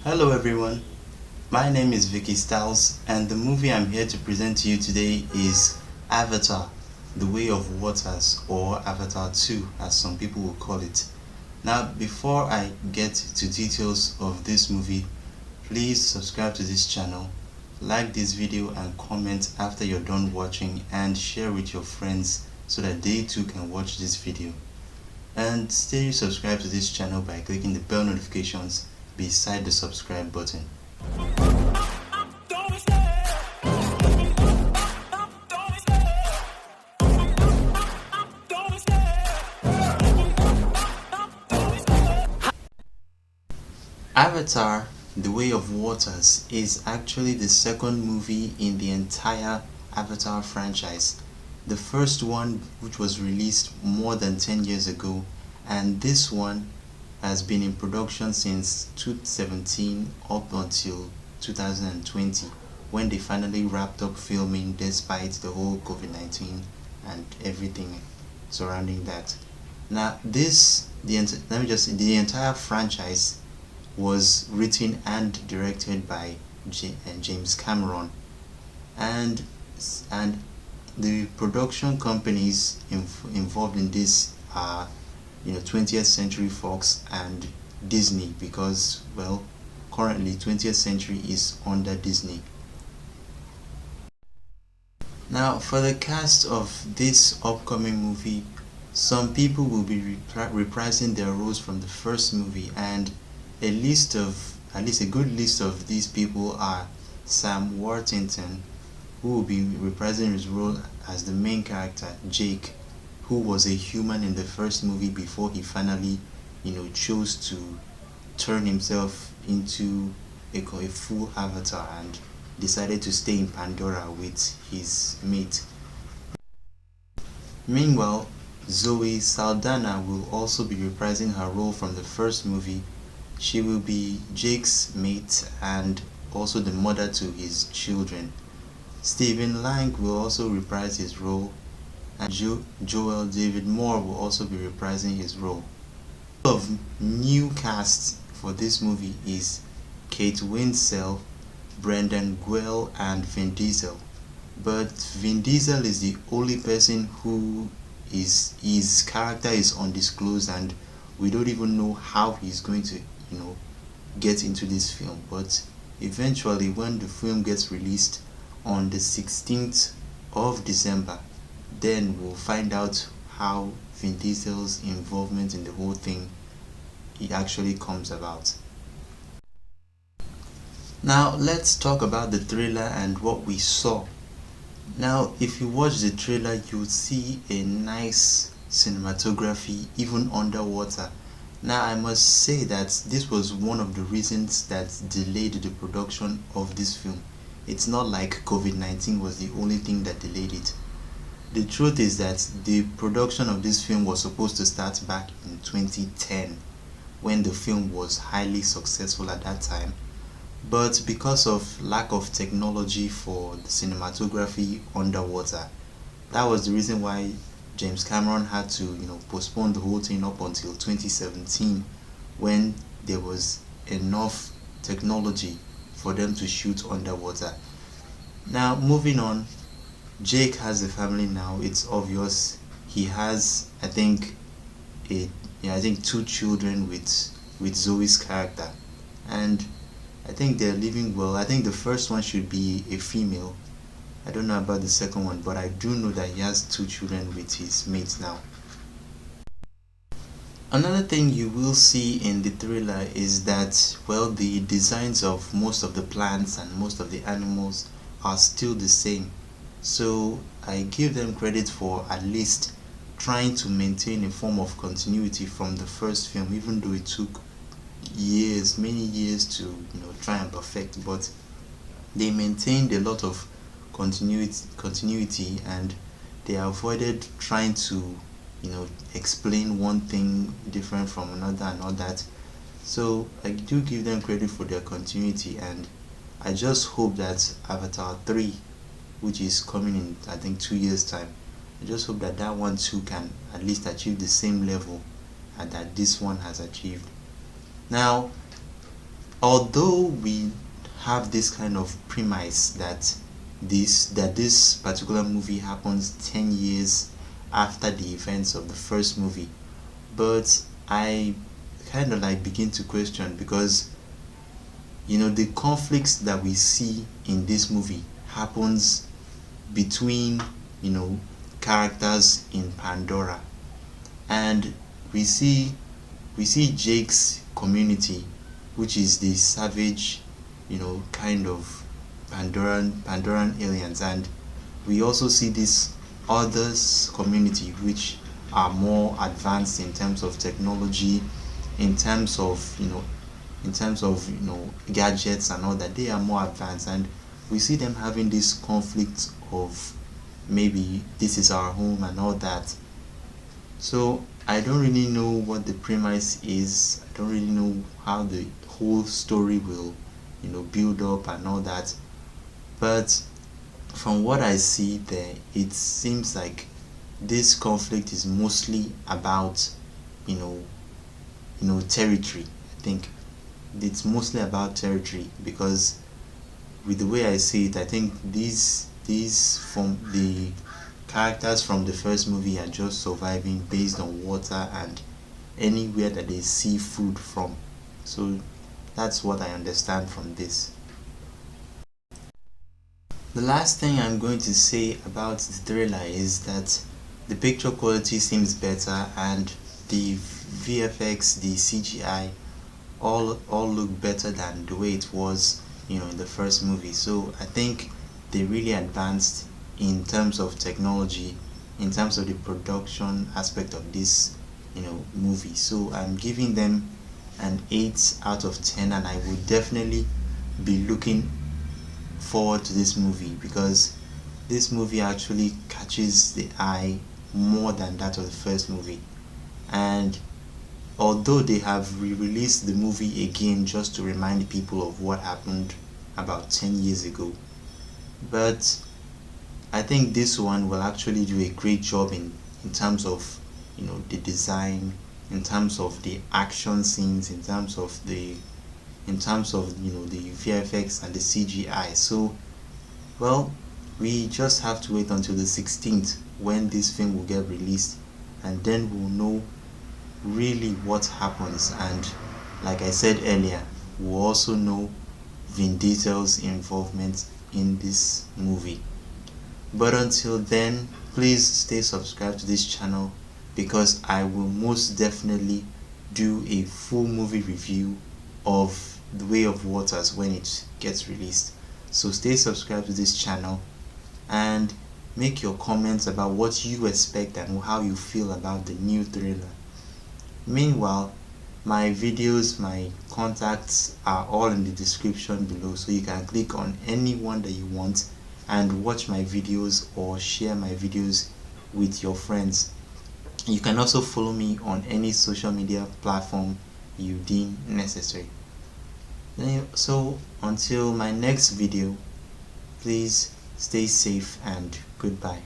Hello everyone, my name is Vicky Styles and the movie I'm here to present to you today is Avatar, The Way of Waters, or Avatar 2 as some people will call it. Now before I get to details of this movie, please subscribe to this channel, like this video and comment after you're done watching, and share with your friends so that they too can watch this video. And stay subscribed to this channel by clicking the bell notifications beside the subscribe button. Avatar, The Way of Waters is actually the second movie in the entire Avatar franchise. The first one, which was released more than 10 years ago, and this one has been in production since 2017 up until 2020, when they finally wrapped up filming despite the whole COVID-19 and everything surrounding that. Now the entire franchise was written and directed by James Cameron, and the production companies involved in this are 20th Century Fox and Disney, because well, currently 20th Century is under Disney. Now for the cast of this upcoming movie, some people will be reprising their roles from the first movie, and at least a good list of these people are Sam Worthington, who will be reprising his role as the main character Jake, who was a human in the first movie before he finally chose to turn himself into a full avatar and decided to stay in Pandora with his mate. Meanwhile, Zoe Saldana will also be reprising her role from the first movie. She will be Jake's mate and also the mother to his children. Stephen Lang will also reprise his role, and Joel David Moore will also be reprising his role. Of new cast for this movie is Kate Winslet, Brendan Gwell and Vin Diesel. But Vin Diesel is the only person who his character is undisclosed, and we don't even know how he's going to get into this film. But eventually, when the film gets released on the 16th of December, then we'll find out how Vin Diesel's involvement in the whole thing actually comes about. Now let's talk about the trailer and what we saw. Now if you watch the trailer, you'll see a nice cinematography even underwater. Now I must say that this was one of the reasons that delayed the production of this film. It's not like COVID-19 was the only thing that delayed it. The truth is that the production of this film was supposed to start back in 2010, when the film was highly successful at that time. But because of lack of technology for the cinematography underwater, that was the reason why James Cameron had to postpone the whole thing up until 2017, when there was enough technology for them to shoot underwater. Now moving on, Jake has a family now. It's obvious he has, I think, two children with Zoe's character, and I think they're living well. I think the first one should be a female. I don't know about the second one, but I do know that he has 2 children with his mates now. Another thing you will see in the trailer is that, well, the designs of most of the plants and most of the animals are still the same. So I give them credit for at least trying to maintain a form of continuity from the first film, even though it took years, many years to try and perfect, but they maintained a lot of continuity, and they avoided trying to explain one thing different from another and all that. So I do give them credit for their continuity, and I just hope that Avatar 3, which is coming in I think 2 years time, I just hope that that one too can at least achieve the same level that this one has achieved. Now although we have this kind of premise that this particular movie happens 10 years after the events of the first movie, but I kind of like begin to question, because the conflicts that we see in this movie happens between characters in Pandora, and we see Jake's community, which is the savage kind of Pandoran aliens, and we also see this others community, which are more advanced in terms of technology, in terms of gadgets and all that. They are more advanced, and we see them having this conflict of maybe this is our home and all that. So I don't really know what the premise is. I don't really know how the whole story will build up and all that, but from what I see there, it seems like this conflict is mostly about territory. I think it's mostly about territory, because with the way I see it, I think these from the characters from the first movie are just surviving based on water and anywhere that they see food from. So that's what I understand from this. The last thing I'm going to say about the thriller is that the picture quality seems better, and the VFX, the CGI, all look better than the way it was in the first movie. So I think they really advanced in terms of technology, in terms of the production aspect of this movie. So I'm giving them an 8 out of 10, and I would definitely be looking forward to this movie, because this movie actually catches the eye more than that of the first movie. And although they have re-released the movie again just to remind people of what happened about 10 years ago, but I think this one will actually do a great job in terms of the design, in terms of the action scenes, in terms of the VFX and the CGI. So well, we just have to wait until the 16th when this film will get released, and then we'll know really what happens. And like I said earlier, we'll also know Vin Diesel's involvement in this movie. But until then, please stay subscribed to this channel, because I will most definitely do a full movie review of The Way of Waters when it gets released. So stay subscribed to this channel and make your comments about what you expect and how you feel about the new thriller. Meanwhile, my videos, my contacts are all in the description below, so you can click on any one that you want and watch my videos or share my videos with your friends. You can also follow me on any social media platform you deem necessary. So until my next video, please stay safe and goodbye.